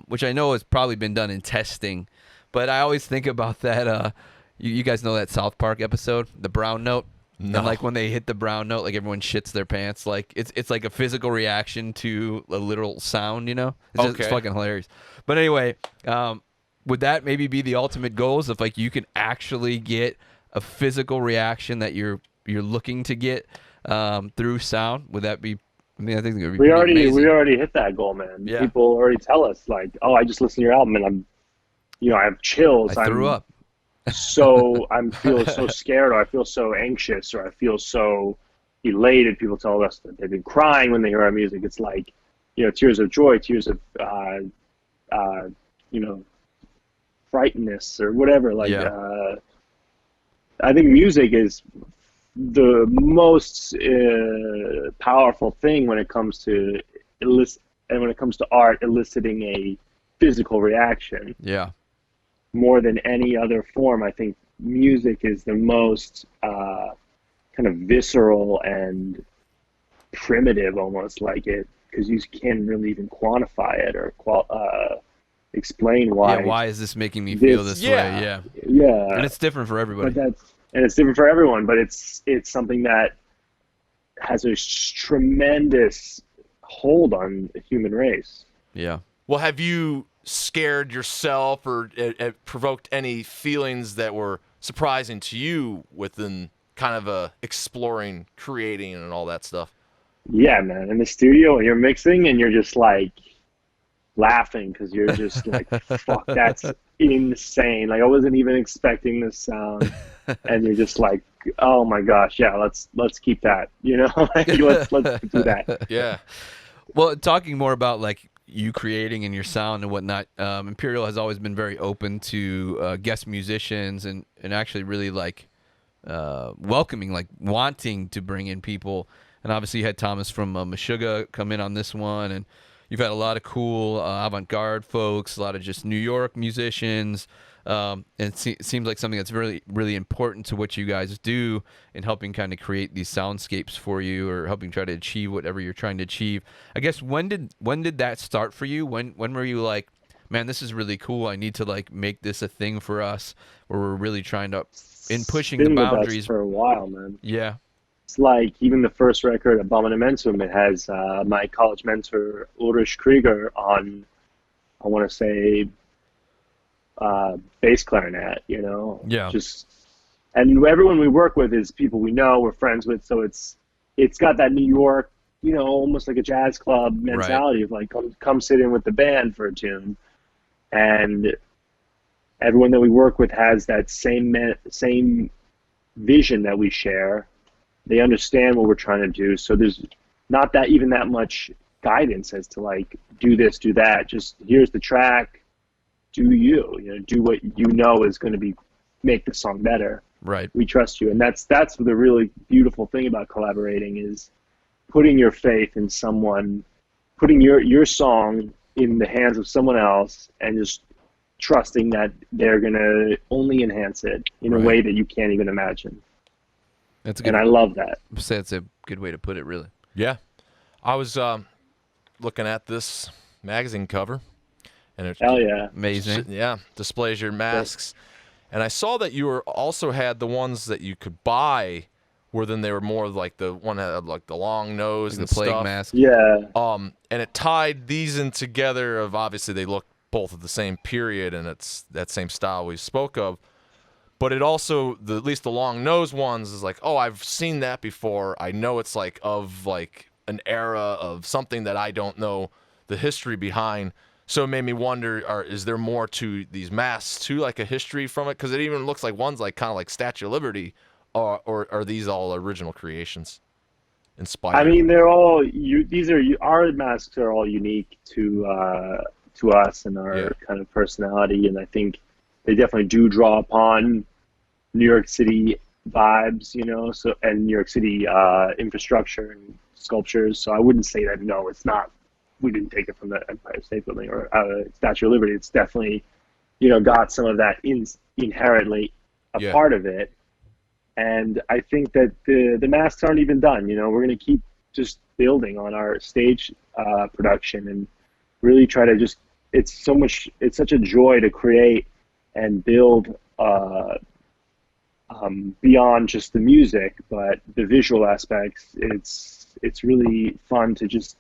which I know has probably been done in testing, but I always think about that. You guys know that South Park episode, the brown note? No. And, like, when they hit the brown note, like, everyone shits their pants. Like, it's like a physical reaction to a literal sound, you know? It's fucking hilarious. But anyway, would that maybe be the ultimate goal, is if, like, you can actually get a physical reaction that you're looking to get through sound? Would that be I mean, I think it would be We pretty amazing. already hit that goal, man. Yeah. People already tell us like, oh, I just listened to your album and I have chills. I threw up. So I'm feel so scared, or I feel so anxious, or I feel so elated. People tell us that they've been crying when they hear our music. It's like, tears of joy, tears of frightenness or whatever. Like, I think music is the most powerful thing when it comes to art eliciting a physical reaction. Yeah. More than any other form, I think music is the most kind of visceral and primitive, almost like it, because you can't really even quantify it or explain why. Yeah, why is this making me feel this way? Yeah. Yeah. And it's different for everybody. And it's different for everyone, but it's something that has a tremendous hold on the human race. Yeah. Well, have you scared yourself or it provoked any feelings that were surprising to you within kind of exploring, creating, and all that stuff? Yeah, man. In the studio, and you're mixing, and you're just like laughing because you're just like, "Fuck, that's insane!" Like I wasn't even expecting this sound, and you're just like, "Oh my gosh, yeah, let's keep that." Like, let's do that. Yeah. Well, talking more about like you creating and your sound and whatnot, Imperial has always been very open to guest musicians and actually really like welcoming, like wanting to bring in people. And obviously you had Thomas from Meshuggah come in on this one, and you've had a lot of cool avant-garde folks, a lot of just New York musicians, and it seems like something that's really, really important to what you guys do in helping kind of create these soundscapes for you, or helping try to achieve whatever you're trying to achieve. I guess when did that start for you? When were you like, man, this is really cool, I need to like make this a thing for us, where we're really trying to pushing the boundaries for a while, man. Yeah. It's like even the first record, Abominamentum, it has my college mentor Ulrich Krieger on, I want to say, bass clarinet, Yeah. And everyone we work with is people we know, we're friends with, so it's got that New York, almost like a jazz club mentality of like, come sit in with the band for a tune. And everyone that we work with has that same vision that we share. They understand what we're trying to do, so there's not that much guidance as to like, do this, do that. Just here's the track, do do what is going to make the song better. Right. We trust you, and that's the really beautiful thing about collaborating, is putting your faith in someone, putting your song in the hands of someone else, and just trusting that they're going to only enhance it in a way that you can't even imagine. That's a good, and I love that. That's a good way to put it, really. Yeah. I was looking at this magazine cover, and it Hell yeah. Amazing. Yeah, displays your masks. And I saw that you also had the ones that you could buy, where then they were more like the one that had like the long nose Like and the plague stuff. mask. Yeah. And it tied these in together. Of obviously they look both of the same period, and it's that same style we spoke of. But it also, at least the long nose ones, is like, oh, I've seen that before. I know it's like of like an era of something that I don't know the history behind. So it made me wonder, is there more to these masks, to like a history from it? Because it even looks like one's like kind of like Statue of Liberty, or are these all original creations? Inspired? I mean, they're all our masks are all unique to us and our kind of personality, and I think they definitely do draw upon New York City vibes, and New York City infrastructure and sculptures. So I wouldn't say that, no, it's not. We didn't take it from the Empire State Building or Statue of Liberty. It's definitely, got some of that inherently a part of it. And I think that the masks aren't even done. We're going to keep just building on our stage production and really try to just. It's such a joy to create and build beyond just the music, but the visual aspects. It's really fun to just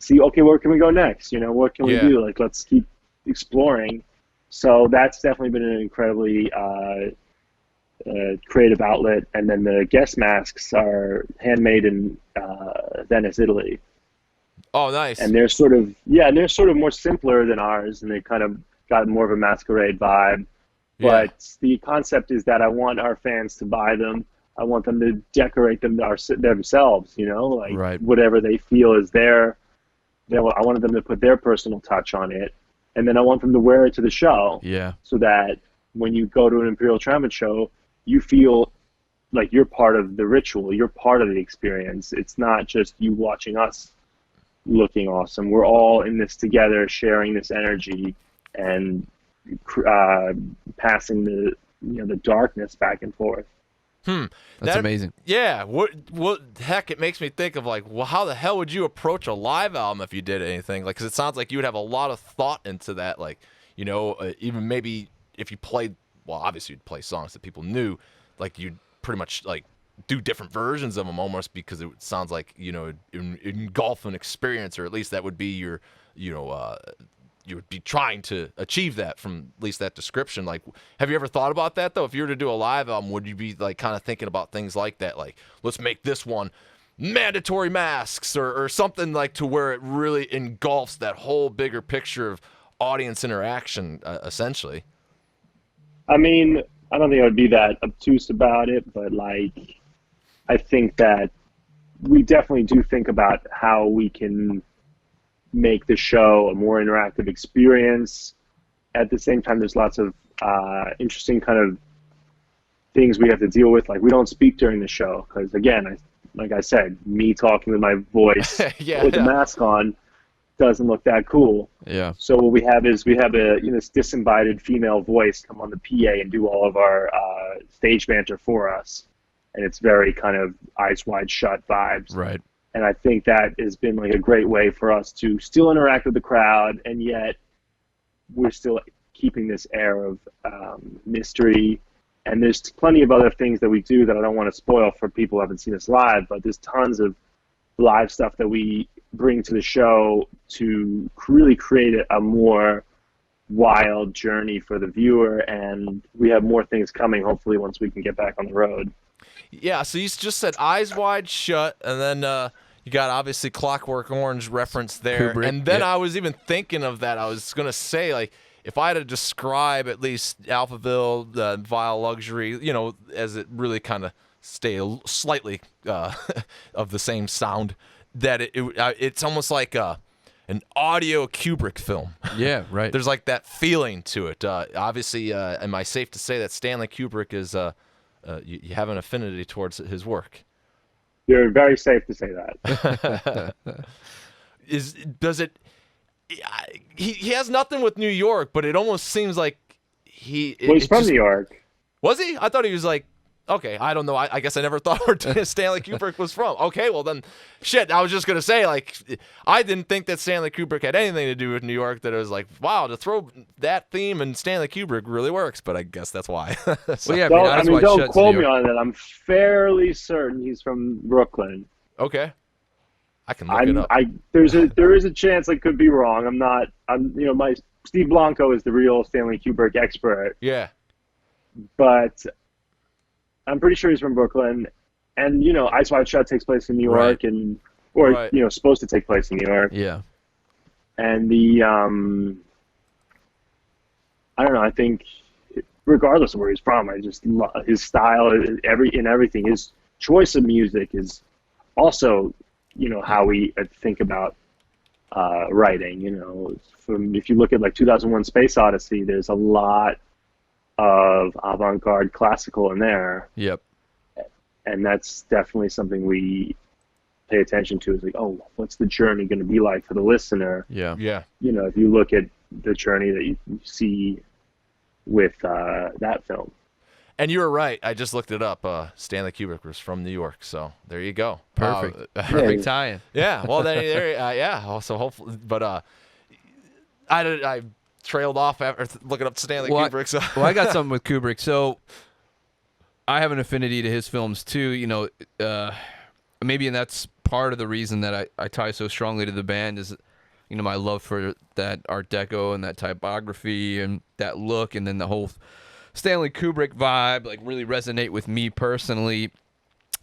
see, okay, where can we go next? What can we do? Like, let's keep exploring. So that's definitely been an incredibly creative outlet. And then the guest masks are handmade in Venice, Italy. Oh, nice. And they're sort of more simpler than ours, and they kind of got more of a masquerade vibe. Yeah. But the concept is that I want our fans to buy them. I want them to decorate them themselves, you know, like Right. whatever they feel is I wanted them to put their personal touch on it, and then I want them to wear it to the show. Yeah. So that when you go to an Imperial Triumphant show, you feel like you're part of the ritual, you're part of the experience. It's not just you watching us looking awesome. We're all in this together, sharing this energy and passing the darkness back and forth. That's amazing. Yeah. What heck? It makes me think of like, well, how the hell would you approach a live album if you did anything? Like, because it sounds like you would have a lot of thought into that. Like, you know, even maybe if you played, well, obviously you'd play songs that people knew. Like, you'd pretty much like do different versions of them almost, because it sounds like, you know, engulf an experience, or at least that would be your, you know, you would be trying to achieve that from at least that description. Like, have you ever thought about that though? If you were to do a live album, would you be like kind of thinking about things like that? Like, let's make this one mandatory masks or something, like to where it really engulfs that whole bigger picture of audience interaction, essentially. I mean, I don't think I would be that obtuse about it, but like, I think that we definitely do think about how we can make the show a more interactive experience. At the same time, there's lots of interesting kind of things we have to deal with. Like, we don't speak during the show because, again, like I said, me talking with my voice with the mask on doesn't look that cool. Yeah. So what we have is this disembodied female voice come on the PA and do all of our stage banter for us, and it's very kind of eyes wide shut vibes. Right. And I think that has been like a great way for us to still interact with the crowd, and yet we're still keeping this air of mystery. And there's plenty of other things that we do that I don't want to spoil for people who haven't seen us live, but there's tons of live stuff that we bring to the show to really create a more wild journey for the viewer. And we have more things coming, hopefully, once we can get back on the road. Yeah, so you just said Eyes Wide Shut, and then you got obviously Clockwork Orange reference there. Kubrick, and then yep. I was even thinking of that. I was going to say, like, if I had to describe at least Alphaville, Vile Luxury, you know, as it really kind of stay slightly of the same sound, that it's almost like an audio Kubrick film. Yeah, right. There's like that feeling to it. Obviously, am I safe to say that Stanley Kubrick is... you have an affinity towards his work? You're very safe to say that. He has nothing with New York, but it almost seems like he's from New York. Was he? I thought he was like, okay, I don't know. I guess I never thought where Stanley Kubrick was from. Okay, well then, shit. I was just gonna say, like, I didn't think that Stanley Kubrick had anything to do with New York. That it was like, wow, to throw that theme and Stanley Kubrick really works. But I guess that's why. Well, yeah, don't quote me on that. I'm fairly certain he's from Brooklyn. Okay, I can look it up. There is a chance I could be wrong. My Steve Blanco is the real Stanley Kubrick expert. Yeah, but I'm pretty sure he's from Brooklyn, and Eyes Wide Shut takes place in New York, Right. Supposed to take place in New York. Yeah. And the I don't know. I think regardless of where he's from, I just love his style, everything. His choice of music is also, how we think about writing. If you look at like 2001: Space Odyssey, there's a lot of avant-garde classical in there. Yep. And that's definitely something we pay attention to. Is like, oh, what's the journey going to be like for the listener? Yeah. Yeah. If you look at the journey that you see with that film. And you were right. I just looked it up. Stanley Kubrick was from New York, so there you go. Perfect. Perfect tie-in. Yeah. Well, yeah. Also, hopefully, but I trailed off after looking up Stanley Kubrick. So. Well, I got something with Kubrick. So I have an affinity to his films too. Maybe, and that's part of the reason that I tie so strongly to the band is, my love for that Art Deco and that typography and that look, and then the whole Stanley Kubrick vibe like really resonate with me personally.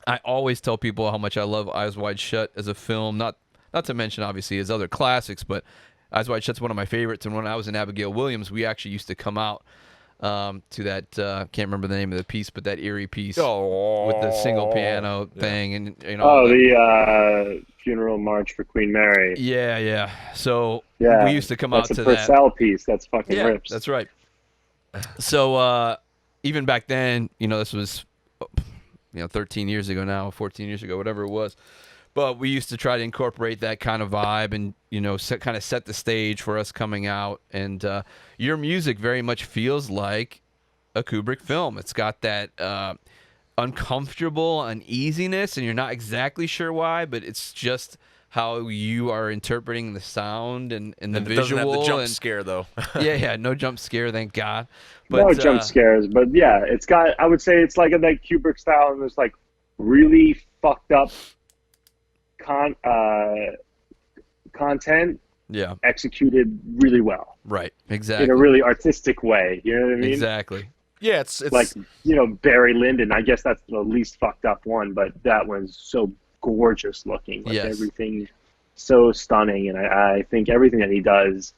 I always tell people how much I love Eyes Wide Shut as a film, not Not to mention, obviously, his other classics, but Eyes Wide Shut's one of my favorites. And when I was in Abigail Williams, we actually used to come out to that, can't remember the name of the piece, but that eerie piece with the single piano thing. And the Funeral March for Queen Mary. Yeah. So Yeah, we used to come out to that's a that. Purcell piece. That's fucking rips. That's right. So even back then, this was 13 years ago now, 14 years ago, whatever it was. But we used to try to incorporate that kind of vibe and, kind of set the stage for us coming out. And your music very much feels like a Kubrick film. It's got that uncomfortable uneasiness, and you're not exactly sure why, but it's just how you are interpreting the sound and the visual. It doesn't have the jump scare, though. yeah, no jump scare, thank God. But, no jump scares, but yeah, it's got, I would say it's like a Kubrick style, and there's like really fucked up content executed really well. Right, exactly. In a really artistic way, you know what I mean? Exactly. Yeah, it's like, Barry Lyndon, I guess that's the least fucked up one, but that one's so gorgeous looking. Like everything so stunning, and I think everything that he does,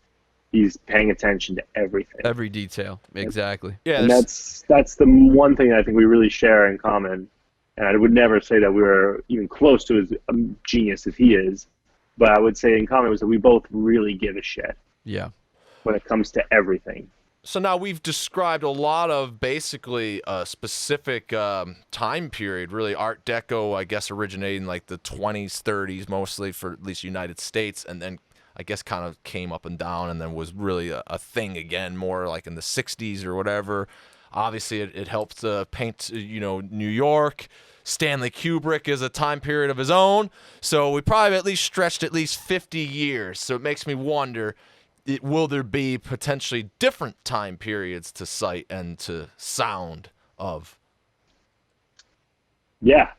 he's paying attention to everything. Every detail. Exactly. Yeah. And that's the one thing I think we really share in common. And I would never say that we were even close to as genius as he is, but I would say in common was that we both really give a shit. Yeah. When it comes to everything. So now we've described a lot of basically a specific time period, really Art Deco, I guess, originating like the 20s, 30s, mostly for at least United States, and then I guess kind of came up and down and then was really a thing again, more like in the 60s or whatever. Obviously, it helped paint, New York. Stanley Kubrick is a time period of his own. So we probably at least stretched at least 50 years. So it makes me wonder, will there be potentially different time periods to cite and to sound of? Yeah,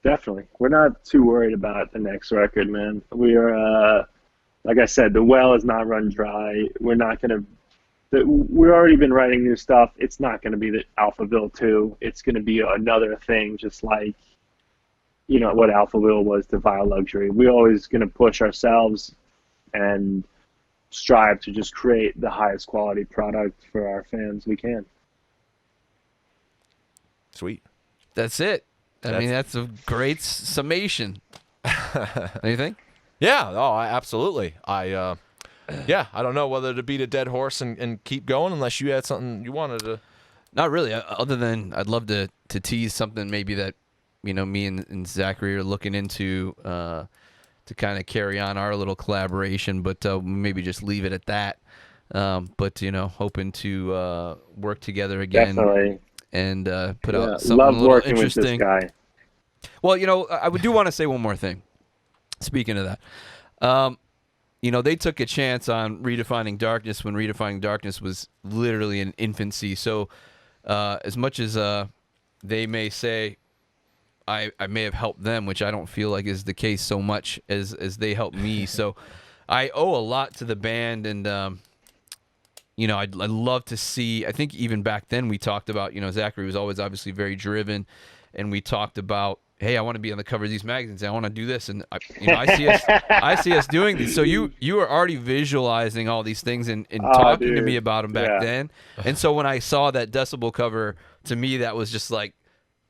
definitely. We're not too worried about the next record, man. We are, like I said, the well is not run dry. We're not going to... We've already been writing new stuff. It's not going to be the Alphaville 2. It's going to be another thing, just like, what Alphaville was to Vile Luxury. We're always going to push ourselves and strive to just create the highest quality product for our fans we can. Sweet. That's it. I mean, that's a great summation. Anything? Yeah, absolutely. I don't know whether to beat a dead horse and keep going unless you had something you wanted to. Not really. Other than I'd love to tease something maybe that, me and Zachary are looking into to kind of carry on our little collaboration, but maybe just leave it at that. But, hoping to work together again. Definitely. And put out something love a little working interesting. with this guy. Well, I do want to say one more thing. Speaking of that. They took a chance on Redefining Darkness when Redefining Darkness was literally in infancy. So as much as they may say I may have helped them, which I don't feel like is the case so much as they helped me. So I owe a lot to the band, and I'd love to see. I think even back then we talked about, Zachary was always obviously very driven, and we talked about, hey, I want to be on the cover of these magazines. I want to do this, and I see us doing these. So you were already visualizing all these things and talking to me about them back then. And so when I saw that Decibel cover, to me that was just like,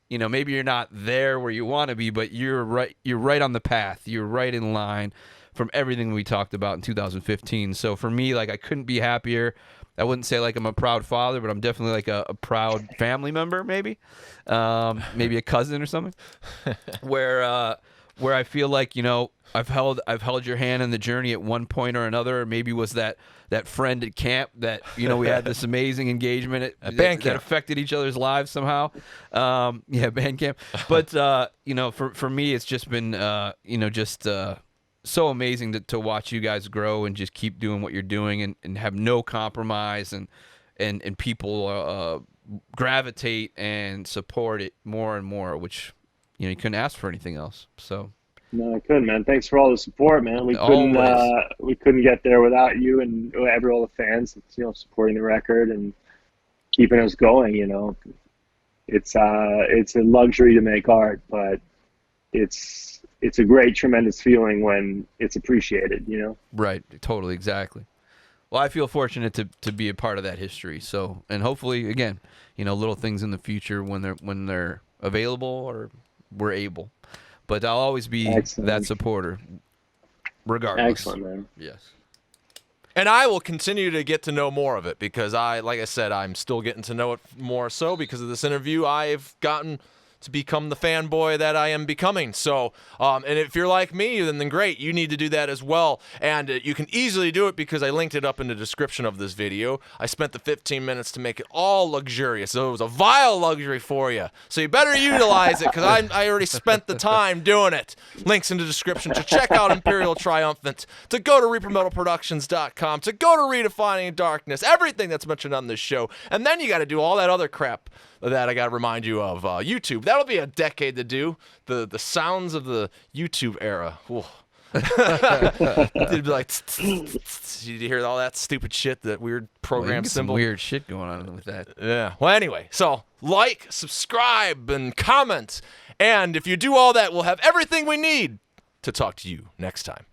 maybe you're not there where you want to be, but you're right on the path. You're right in line from everything we talked about in 2015. So for me, like, I couldn't be happier. I wouldn't say like I'm a proud father, but I'm definitely like a proud family member, maybe a cousin or something, where I feel like, I've held your hand in the journey at one point or another, or maybe was that friend at camp that, we had this amazing engagement at band camp that affected each other's lives somehow. Band camp. But, for me, it's just been, so amazing to watch you guys grow and just keep doing what you're doing and have no compromise and people gravitate and support it more and more, which, you couldn't ask for anything else. So. No, I couldn't, man. Thanks for all the support, man. We couldn't get there without you and all the fans, supporting the record and keeping us going. It's a luxury to make art, but it's it's a great, tremendous feeling when it's appreciated, you know? Right. Totally. Exactly. Well, I feel fortunate to be a part of that history. So, and hopefully, again, you know, little things in the future when they're available or we're able. But I'll always be that supporter, regardless. Excellent, man. Yes. And I will continue to get to know more of it because like I said, I'm still getting to know it more so because of this interview. I've gotten to become the fanboy that I am becoming. So, and if you're like me, then great. You need to do that as well. And you can easily do it because I linked it up in the description of this video. I spent the 15 minutes to make it all luxurious. So it was a vile luxury for you. So you better utilize it because I already spent the time doing it. Links in the description to check out Imperial Triumphant, to go to ReaperMetalProductions.com, to go to Redefining Darkness, everything that's mentioned on this show. And then you got to do all that other crap that I got to remind you of. YouTube. That'll be a decade to do. The sounds of the YouTube era. It'd be like, did you hear all that stupid shit, that weird program symbol? Some weird shit going on with that. Yeah. Well, anyway, so like, subscribe, and comment. And if you do all that, we'll have everything we need to talk to you next time.